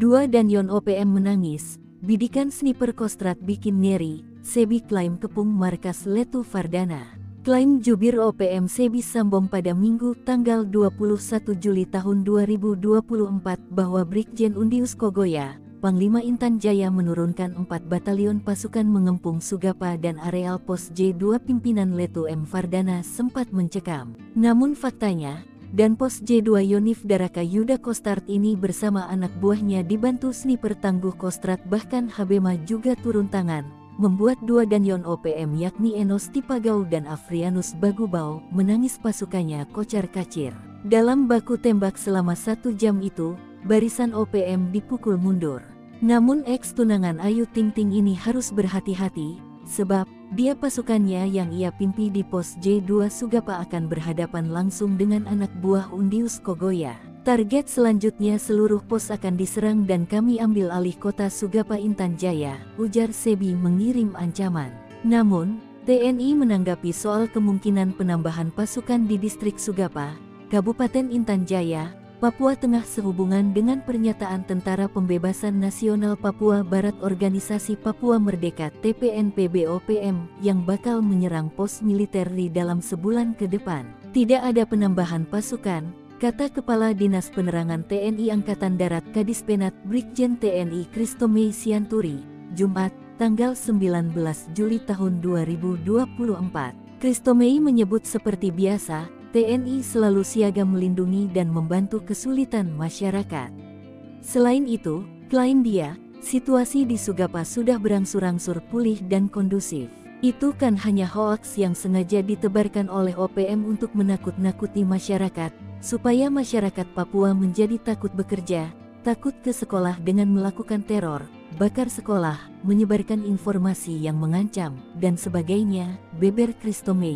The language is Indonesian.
Dua dan Yon OPM menangis, bidikan sniper Kostrad bikin ngeri, Sebi klaim kepung markas Letu Fardana. Klaim jubir OPM Sebi Sambong pada Minggu tanggal 21 Juli tahun 2024 bahwa Brigjen Undius Kogoya, Panglima Intan Jaya menurunkan 4 batalion pasukan mengepung Sugapa dan areal pos J2 pimpinan Letu M Fardana sempat mencekam. Namun faktanya, dan pos J2 Yonif Daraka Yuda Kostrat ini bersama anak buahnya dibantu sniper tangguh Kostrat bahkan Habema juga turun tangan, membuat dua dan Yon OPM yakni Enos Tipagau dan Afrianus Bagubau menangis pasukannya kocar-kacir. Dalam baku tembak selama 1 jam itu, barisan OPM dipukul mundur. Namun ex-tunangan Ayu Ting Ting ini harus berhati-hati, sebab dia pasukannya yang ia pimpi di pos J2 Sugapa akan berhadapan langsung dengan anak buah Undius Kogoya. Target selanjutnya seluruh pos akan diserang dan kami ambil alih kota Sugapa Intan Jaya, ujar Sebi mengirim ancaman. Namun, TNI menanggapi soal kemungkinan penambahan pasukan di distrik Sugapa, Kabupaten Intan Jaya, Papua Tengah sehubungan dengan pernyataan Tentara Pembebasan Nasional Papua Barat Organisasi Papua Merdeka TPNPB-OPM yang bakal menyerang pos militer di dalam sebulan ke depan. Tidak ada penambahan pasukan, kata Kepala Dinas Penerangan TNI Angkatan Darat Kadispenat Brigjen TNI Kristomei Sianturi, Jumat, tanggal 19 Juli tahun 2024. Kristomei menyebut seperti biasa, TNI selalu siaga melindungi dan membantu kesulitan masyarakat. Selain itu, klaim dia, situasi di Sugapa sudah berangsur-angsur pulih dan kondusif. Itu kan hanya hoaks yang sengaja ditebarkan oleh OPM untuk menakut-nakuti masyarakat, supaya masyarakat Papua menjadi takut bekerja, takut ke sekolah dengan melakukan teror, bakar sekolah, menyebarkan informasi yang mengancam, dan sebagainya, beber Kristomei.